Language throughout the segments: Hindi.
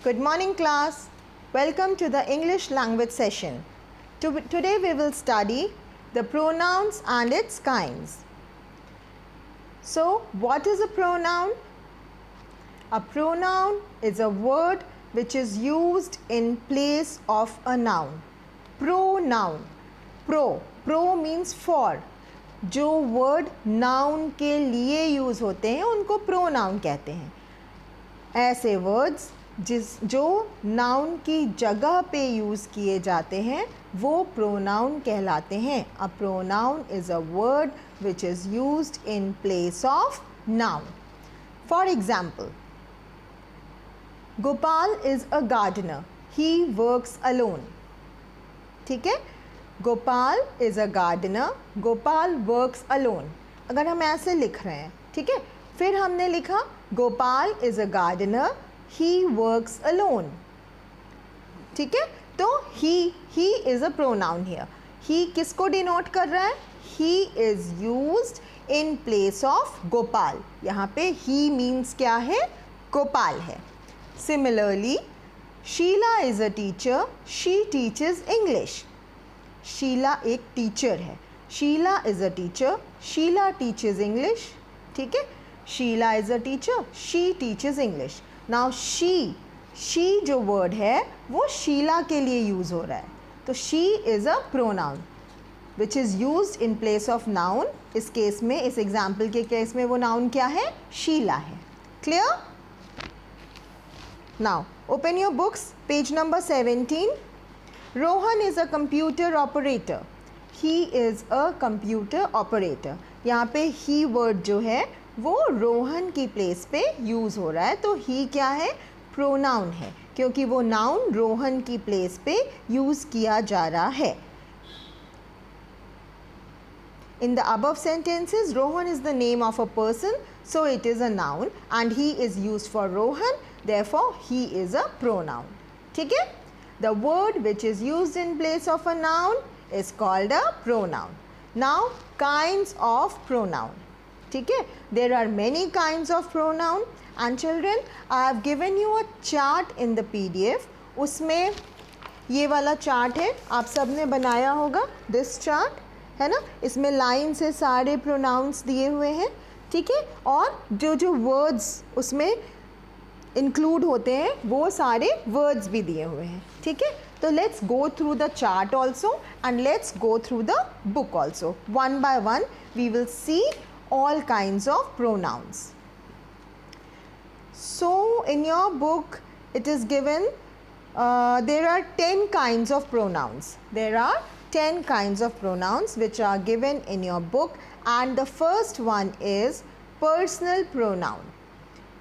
Good morning class. Welcome to the English language session. Today we will study the pronouns and its kinds. So what is a pronoun? A pronoun is a word which is used in place of a noun. Pronoun. Pro means for. जो word noun के लिए use होते हैं उनको pronoun कहते हैं. ऐसे words जो noun की जगह पे use किए जाते हैं वो pronoun कहलाते हैं. A pronoun is a word which is used in place of noun. For example, Gopal is a gardener. He works alone. ठीक है? Gopal is a gardener. Gopal works alone. अगर हम ऐसे लिख रहे हैं, ठीक है? फिर हमने लिखा Gopal is a gardener. He works alone. ठीक है? तो he is a pronoun here. He किसको denote कर रहा है? He is used in place of Gopal. यहाँ पे he means क्या है? Gopal है. Similarly, Sheila is a teacher. She teaches English. Sheila एक टीचर है. Sheela is a teacher. Sheela teaches English. ठीक है? Sheela is a teacher. She teaches English. Now she जो वर्ड है वो शीला के लिए यूज़ हो रहा है. तो she is a pronoun which is used in place of noun. इस केस में, इस एग्जाम्पल के केस में वो नाउन क्या है? शीला है. Clear? Now open your books, page number 17. Rohan is a computer operator. He is a computer operator. यहाँ पे he word जो है वो रोहन की प्लेस पे यूज़ हो रहा है. तो he क्या है? प्रोनाउन है, क्योंकि वो नाउन रोहन की प्लेस पे यूज़ किया जा रहा है. In the above sentences, Rohan is the name of a person, so it is a noun, and he is used for Rohan. Therefore, he is a pronoun. ठीक है? The word which is used in place of a noun is called a pronoun. Now, kinds of pronoun. ठीक है? There are many kinds of pronoun. And children, I have given you a chart in the PDF. उसमें ये वाला चार्ट है, आप सब ने बनाया होगा. This chart है ना, इसमें लाइन से सारे pronouns दिए हुए हैं. ठीक है? और जो words उसमें इंक्लूड होते हैं वो सारे वर्ड्स भी दिए हुए हैं. ठीक है? तो let's go through the chart also and let's go through the book also. One by one we will see all kinds of pronouns. So in your book it is given there are 10 kinds of pronouns. There are 10 kinds of pronouns which are given in your book, and the first one is personal pronoun.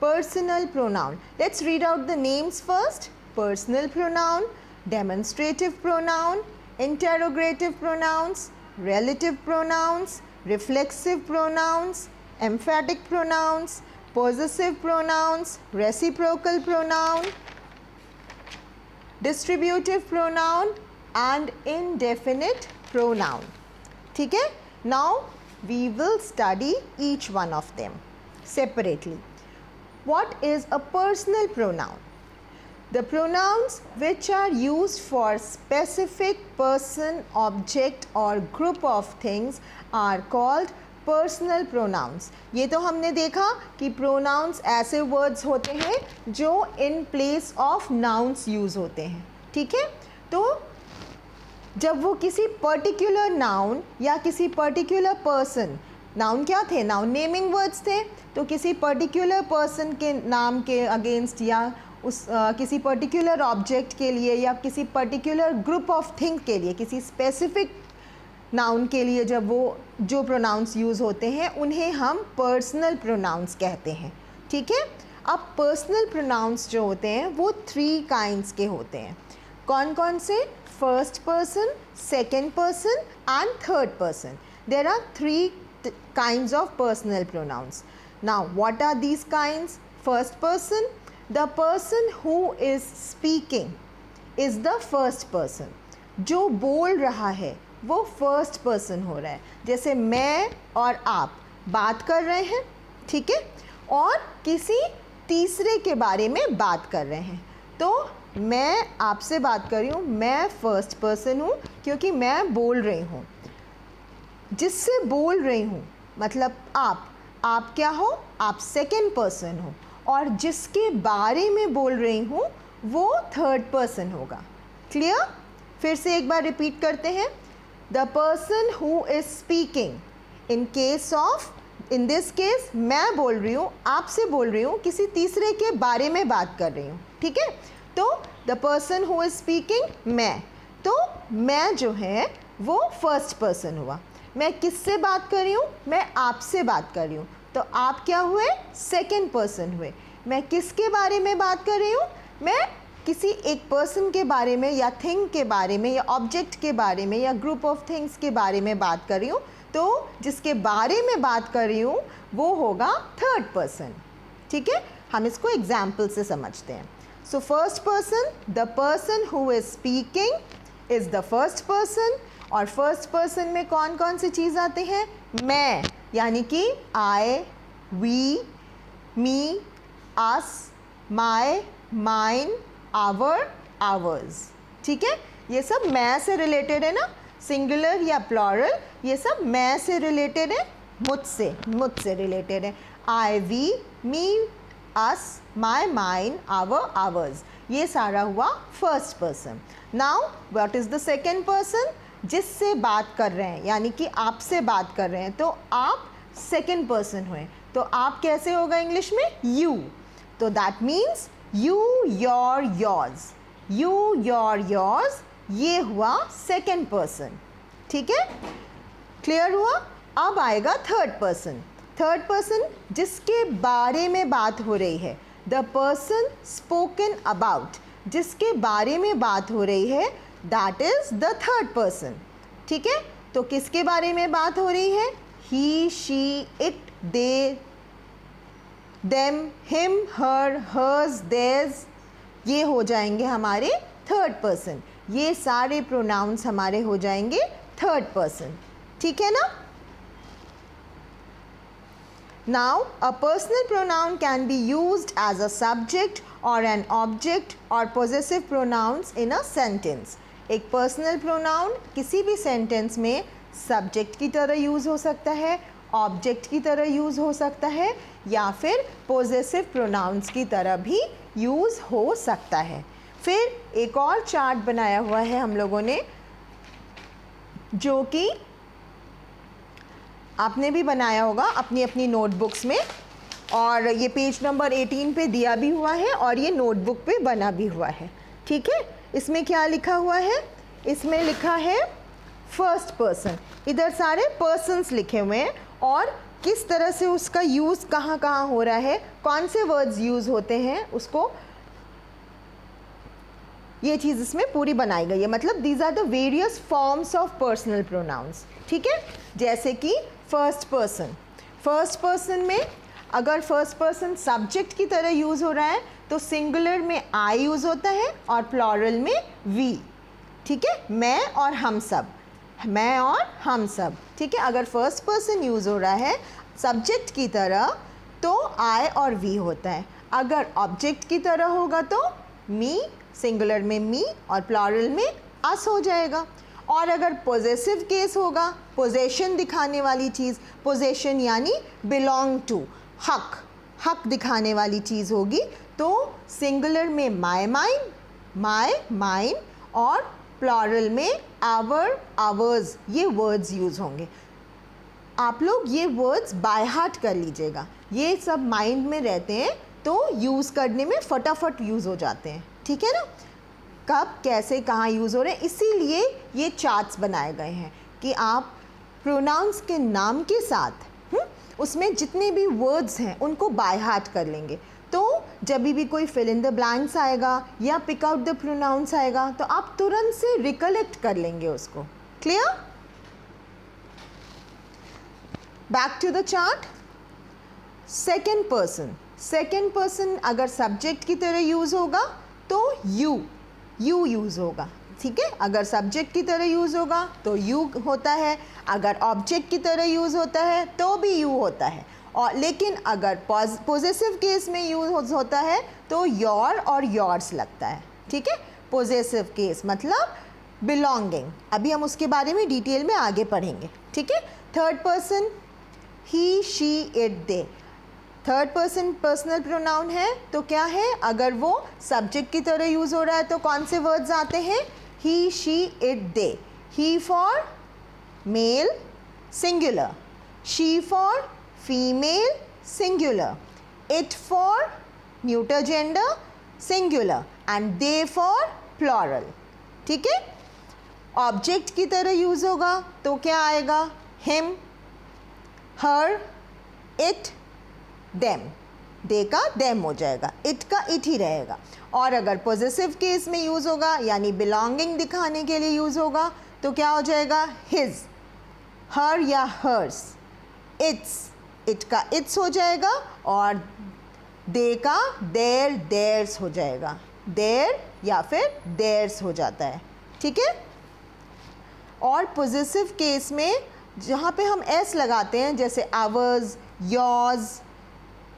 Personal pronoun. Let's read out the names first. Personal pronoun, demonstrative pronoun, interrogative pronouns, relative pronouns, reflexive pronouns, emphatic pronouns, possessive pronouns, reciprocal pronoun, distributive pronoun, and indefinite pronoun. ठीक है? Now we will study each one of them separately. What is a personal pronoun? The pronouns which are used for specific person, object or group of things are called personal pronouns. ये तो हमने देखा कि pronouns ऐसे words होते हैं जो in place of nouns use होते हैं. ठीक है? तो जब वो किसी particular noun या किसी particular person, नाउन क्या थे? नाउन नेमिंग वर्ड्स थे. तो किसी पर्टिकुलर पर्सन के नाम के अगेंस्ट या उस किसी पर्टिकुलर ऑब्जेक्ट के लिए या किसी पर्टिकुलर ग्रुप ऑफ थिंग के लिए, किसी स्पेसिफिक नाउन के लिए जब वो जो प्रोनाउंस यूज़ होते हैं उन्हें हम पर्सनल प्रोनाउंस कहते हैं. ठीक है? अब पर्सनल प्रोनाउंस जो होते हैं वो 3 काइंड्स के होते हैं. कौन कौन से? First person, second person and third person. There are 3 kinds of personal pronouns. Now, what are these kinds? First person, the person who is speaking is the first person. जो बोल रहा है वो first person हो रहा है. जैसे मैं और आप बात कर रहे हैं, ठीक है, और किसी तीसरे के बारे में बात कर रहे हैं. तो मैं आपसे बात कर रही हूँ, मैं फर्स्ट पर्सन हूँ क्योंकि मैं बोल रही हूँ। जिससे बोल रही हूँ मतलब आप क्या हो, आप सेकंड पर्सन हो, और जिसके बारे में बोल रही हूँ वो थर्ड पर्सन होगा। क्लियर? फिर से एक बार रिपीट करते हैं। The person who is speaking, in this case मैं बोल रही हूँ, आपसे बोल रही हूँ, किसी तीसरे के बारे में बात कर रही हूँ। ठीक है, तो the person who is speaking मैं, तो मैं जो है वो फर्स्ट पर्सन हुआ। मैं किससे बात कर रही हूँ, मैं आपसे बात कर रही हूँ, तो आप क्या हुए, सेकंड पर्सन हुए। मैं किसके बारे में बात कर रही हूँ, मैं किसी एक पर्सन के बारे में या थिंग के बारे में या ऑब्जेक्ट के बारे में या ग्रुप ऑफ थिंग्स के बारे में बात कर रही हूँ, तो जिसके बारे में बात कर रही हूँ वो होगा थर्ड पर्सन। ठीक है, हम इसको एग्जाम्पल से समझते हैं। So first person, the person who is speaking is the first person, और फर्स्ट पर्सन में कौन कौन सी चीज़ आते हैं, मैं, यानी कि I, we, me, us, my, mine, our, ours. ठीक है, ये सब मैं से रिलेटेड है ना, सिंगुलर या प्लूरल, ये सब मैं से रिलेटेड है, मुझसे रिलेटेड है। I, we, me, us, my, mine, our, ours, ये सारा हुआ first person. Now what is the second person, जिससे बात कर रहे हैं, यानी कि आपसे बात कर रहे हैं, तो आप सेकेंड पर्सन हुए। तो आप कैसे होगा इंग्लिश में, यू, तो that means you, your, yours, you, your, yours, ये हुआ सेकेंड पर्सन। ठीक है, क्लियर हुआ? अब आएगा थर्ड पर्सन। थर्ड पर्सन जिसके बारे में बात हो रही है, द पर्सन स्पोकन अबाउट, जिसके बारे में बात हो रही है, that is the third person. ठीक है, तो किसके बारे में बात हो रही है, he, she, it, they, them, him, her, hers, theirs, ये हो जाएंगे हमारे थर्ड पर्सन। ये सारे प्रोनाउंस हमारे हो जाएंगे थर्ड पर्सन। ठीक है ना? Now, a personal pronoun can be used as a subject or an object or possessive pronouns in a sentence. एक पर्सनल प्रोनाउन किसी भी सेंटेंस में सब्जेक्ट की तरह यूज़ हो सकता है, ऑब्जेक्ट की तरह यूज़ हो सकता है, या फिर पोजेसिव प्रोनाउंस की तरह भी यूज़ हो सकता है। फिर एक और चार्ट बनाया हुआ है हम लोगों ने, जो कि आपने भी बनाया होगा अपनी अपनी नोटबुक्स में, और ये पेज नंबर 18 पे दिया भी हुआ है और ये नोटबुक पे बना भी हुआ है। ठीक है, इसमें क्या लिखा हुआ है, इसमें लिखा है फर्स्ट पर्सन। इधर सारे पर्सन्स लिखे हुए हैं और किस तरह से उसका यूज़ कहाँ कहाँ हो रहा है, कौन से वर्ड्स यूज़ होते हैं, उसको ये चीज़ इसमें पूरी बनाई गई है। मतलब these are the various forms of personal pronouns. ठीक है, जैसे कि फर्स्ट पर्सन में अगर फर्स्ट पर्सन सब्जेक्ट की तरह यूज़ हो रहा है तो सिंगुलर में आई यूज़ होता है और प्लूरल में वी। ठीक है, मैं और हम सब। ठीक है, अगर फर्स्ट पर्सन यूज़ हो रहा है सब्जेक्ट की तरह तो आई और वी होता है। अगर ऑब्जेक्ट की तरह होगा तो मी, सिंगुलर में मी और प्लूरल में अस हो जाएगा। और अगर पोजेसिव केस होगा, पोजेशन दिखाने वाली चीज़, पोजेशन यानी बिलोंग टू, हक दिखाने वाली चीज़ होगी, तो सिंगुलर में माय, माइन और प्लूरल में आवर, आवर्स, ये वर्ड्स यूज़ होंगे। आप लोग ये वर्ड्स बाय हार्ट कर लीजिएगा, ये सब माइंड में रहते हैं तो यूज़ करने में फटाफट यूज़ हो जाते हैं। ठीक है ना, कब, कैसे, कहाँ यूज़ हो रहे हैं, इसीलिए ये चार्ट्स बनाए गए हैं कि आप प्रोनाउंस के नाम के साथ उसमें जितने भी वर्ड्स हैं उनको बाय हार्ट कर लेंगे, तो जब भी कोई फिल इन द ब्लैंक्स आएगा या पिक आउट द प्रोनाउंस आएगा तो आप तुरंत से रिकलेक्ट कर लेंगे उसको। Clear? Back to the chart. Second person अगर सब्जेक्ट की तरह यूज़ होगा तो यू यूज़ होगा। ठीक है, अगर सब्जेक्ट की तरह यूज़ होगा तो यू होता है, अगर ऑब्जेक्ट की तरह यूज़ होता है तो भी यू होता है, और लेकिन अगर पॉजेसिव केस में यूज़ होता है तो योर और योर्स लगता है, ठीक है। पोजेसिव केस मतलब बिलोंगिंग, अभी हम उसके बारे में डिटेल में आगे पढ़ेंगे, ठीक है। Third person he she it they, third person personal pronoun है तो क्या है, अगर वो सब्जेक्ट की तरह यूज़ हो रहा है तो कौन से वर्ड्स आते हैं, he she it they. He for male singular, she for female singular, it for neuter gender singular and they for plural, ठीक है। ऑब्जेक्ट की तरह यूज़ होगा तो क्या आएगा, हिम, हर, इट, देम, दे का देम हो जाएगा, इट का इट ही रहेगा। और अगर पॉजिटिव केस में यूज़ होगा यानी बिलोंगिंग दिखाने के लिए यूज़ होगा तो क्या हो जाएगा, हिज, हर या हर्स, इट्स, इट का इट्स हो जाएगा और दे का देयर देयर्स हो जाएगा, देयर या फिर देयर्स हो जाता है, ठीक है। और पॉजिटिव केस में जहाँ पे हम एस लगाते हैं जैसे आवर्स, योर्स,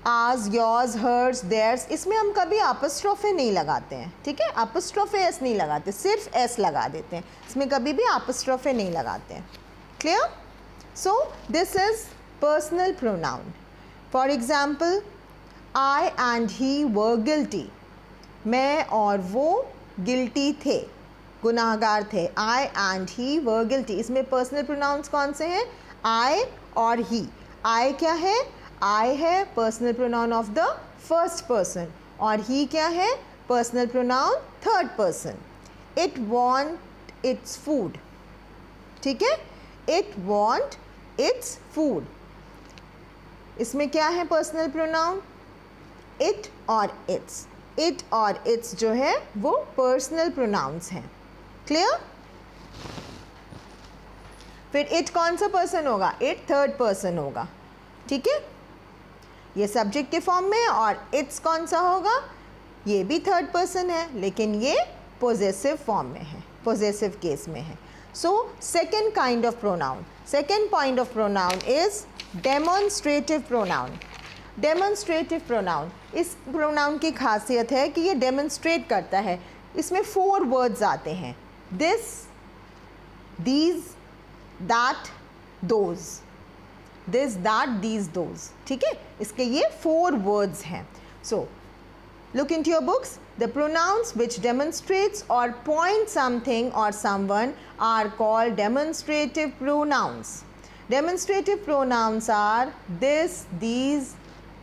आज, योर्स, हर्स, देयर्स, इसमें हम कभी अपोस्ट्रोफे नहीं लगाते हैं, ठीक है। अपोस्ट्रोफे एस नहीं लगाते, सिर्फ एस लगा देते हैं, इसमें कभी भी अपोस्ट्रोफे नहीं लगाते हैं, clear. So this is personal pronoun. For example, I and he were guilty, मैं और वो गिल्टी थे, गुनाहगार थे। आई एंड ही वर गिल्टी, इसमें पर्सनल प्रोनाउंस कौन से हैं, आई और ही। आई क्या है, आई है personal pronoun of the first person और ही क्या है, personal pronoun third person. It won't its food, ठीक है, इट वॉन्ट इट्स फूड, इसमें क्या है पर्सनल प्रोनाउन, इट और इट्स। इट और इट्स जो है वो पर्सनल प्रोनाउंस हैं, क्लियर। फिर इट कौन सा पर्सन होगा, इट थर्ड पर्सन होगा, ठीक है, ये सब्जेक्ट के फॉर्म में। और इट्स कौन सा होगा, ये भी थर्ड पर्सन है लेकिन ये पोजेसिव फॉर्म में है, पोजेसिव केस में है। So second kind of pronoun, second point of pronoun is demonstrative pronoun. Demonstrative pronoun, इस प्रोनाउन की खासियत है कि ये डेमोन्स्ट्रेट करता है। इसमें 4 वर्ड्स आते हैं, this, these, that, those, this, that, these, those, ठीक है, इसके ये 4 वर्ड्स हैं। सो look into your books. The pronouns which demonstrates or point something or someone are called demonstrative pronouns. Demonstrative pronouns are this, these,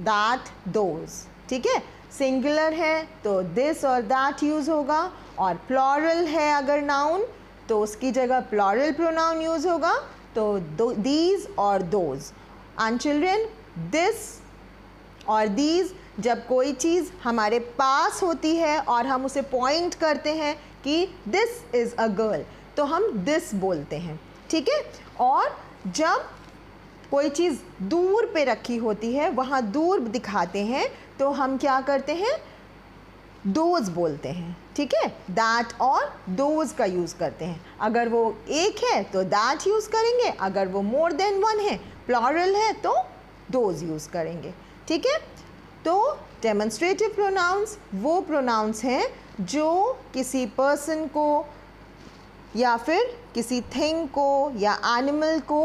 that, those, ठीक है। सिंगुलर है तो this और that यूज़ होगा और प्लॉरल है अगर नाउन तो उसकी जगह प्लॉरल प्रोनाउन यूज़ होगा तो these और those। And children, this और these जब कोई चीज़ हमारे पास होती है और हम उसे पॉइंट करते हैं कि दिस इज़ अ गर्ल तो हम दिस बोलते हैं, ठीक है। और जब कोई चीज़ दूर पे रखी होती है, वहाँ दूर दिखाते हैं तो हम क्या करते हैं, दोज बोलते हैं, ठीक है। दैट और दोज का यूज़ करते हैं। अगर वो एक है तो दैट यूज़ करेंगे, अगर वो मोर देन वन है, प्लॉरल है तो दोज यूज़ करेंगे, ठीक है। तो डेमोन्स्ट्रेटिव प्रोनाउंस वो प्रोनाउंस हैं जो किसी पर्सन को या फिर किसी थिंग को या एनिमल को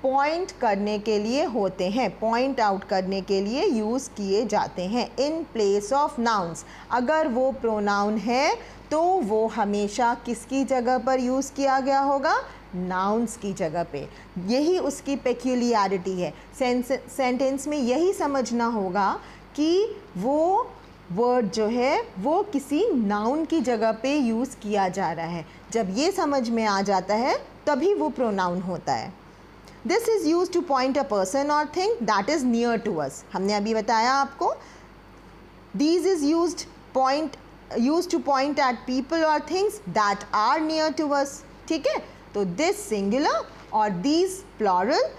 पॉइंट करने के लिए होते हैं, पॉइंट आउट करने के लिए यूज़ किए जाते हैं इन प्लेस ऑफ नाउन्स। अगर वो प्रोनाउन है तो वो हमेशा किसकी जगह पर यूज़ किया गया होगा, नाउन्स की जगह पे। यही उसकी पेक्यूलियरिटी है। सेंटेंस में यही समझना होगा कि वो वर्ड जो है वो किसी नाउन की जगह पे यूज़ किया जा रहा है। जब ये समझ में आ जाता है तभी वो प्रोनाउन होता है। This is use to point a person और thing that is near to us, हमने अभी बताया आपको। These is use to point at people और things that are near to us, ठीक है। तो दिस सिंगुलर और दीज प्लॉरल,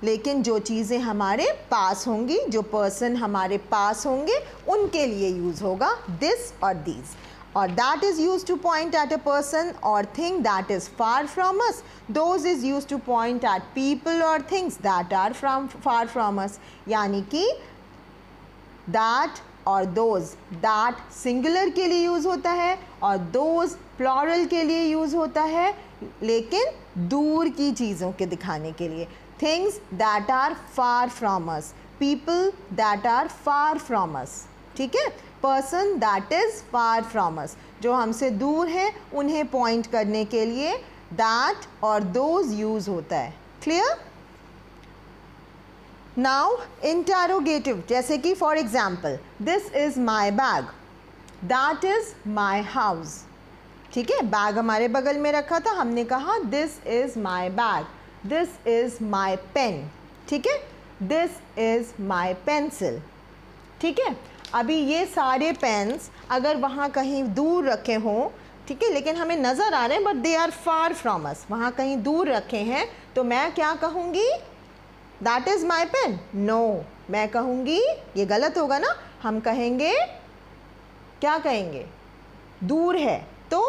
लेकिन जो चीज़ें हमारे पास होंगी, जो पर्सन हमारे पास होंगे उनके लिए यूज़ होगा दिस और दीज। और that is use to point at a person और thing that is far from us. Those is use to point at people और things that are far from us, यानी कि दैट और दोज, दैट सिंगुलर के लिए यूज़ होता है और दोज प्लॉरल के लिए यूज़ होता है, लेकिन दूर की चीज़ों के दिखाने के लिए. Things that are far from us, people that are far from us. ठीक है, person that is far from us, जो हमसे दूर हैं उन्हें पॉइंट करने के लिए दैट और दोज यूज़ होता है. क्लियर? नाउ इंटरोगेटिव, जैसे कि for example, this is my bag, that is my house. ठीक है, बैग हमारे बगल में रखा था, हमने कहा this is my bag, this is my pen. ठीक है, दिस इज़ माई पेंसिल. ठीक है, अभी ये सारे पेन्स अगर वहाँ कहीं दूर रखे हों, ठीक है, लेकिन हमें नज़र आ रहे हैं but they are far from us, वहाँ कहीं दूर रखे हैं, तो मैं क्या कहूँगी? That is my pen? No, मैं कहूँगी, ये गलत होगा ना, हम कहेंगे, क्या कहेंगे? दूर है तो,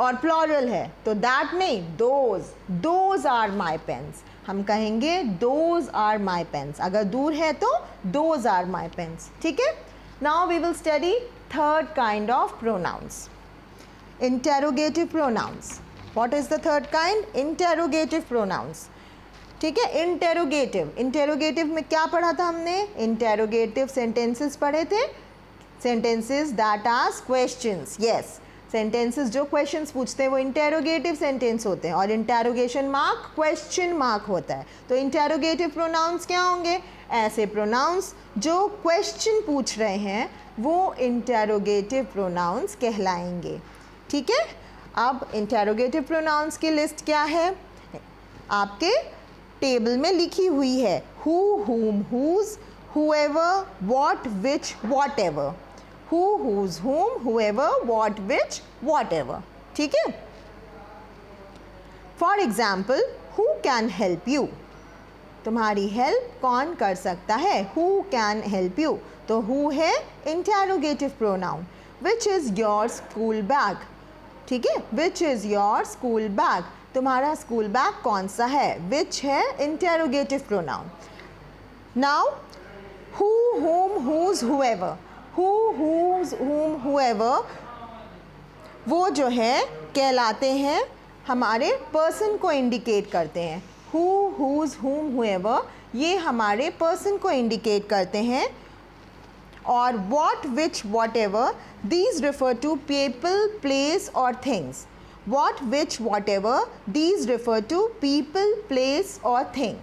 और प्लॉरल है तो दैट नहीं, those, those are my pens. हम कहेंगे दोज आर माई पेन्स. अगर दूर है तो दोज आर माई पेन्स. ठीक है, now we will study third kind of pronoun, interrogative pronoun. What is the third kind? Interrogative pronoun. ठीक है, इंटेरोगेटिव, इंटेरोगेटिव में क्या पढ़ा था हमने? इंटेरोगेटिव सेंटेंसेस पढ़े थे, sentences that ask questions. Yes, sentences जो क्वेश्चंस पूछते हैं वो इंटेरोगेटिव सेंटेंस होते हैं, और इंटेरोगेशन मार्क क्वेश्चन मार्क होता है. तो इंटेरोगेटिव प्रोनाउंस क्या होंगे? ऐसे प्रोनाउंस जो क्वेश्चन पूछ रहे हैं वो इंटेरोगेटिव प्रोनाउंस कहलाएंगे. ठीक है, अब इंटेरोगेटिव प्रोनाउंस की लिस्ट क्या है? आपके टेबल में लिखी हुई है. Who, whom, whose, whoever, what, which, whatever. Who, whose, whom, whoever, what, which, whatever. ठीक है? For example, who can help you? तुम्हारी हेल्प कौन कर सकता है? Who can help you? तो who है interrogative pronoun. Which is your school bag? ठीक है, which is your school bag? तुम्हारा स्कूल बैग कौन सा है? Which है interrogative pronoun. Now, who, whom, whose, whoever. Who, whose, whom, whoever, वो जो है कहलाते हैं, हमारे पर्सन को इंडिकेट करते हैं. Who, whose, whom, whoever, ये हमारे पर्सन को इंडिकेट करते हैं. और what, which, whatever, these refer to people, place or things. What, which, whatever, these refer to people, place or thing.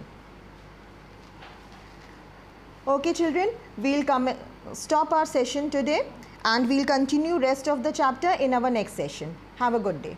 Okay children, we'll stop our session today and we'll continue rest of the chapter in our next session. Have a good day.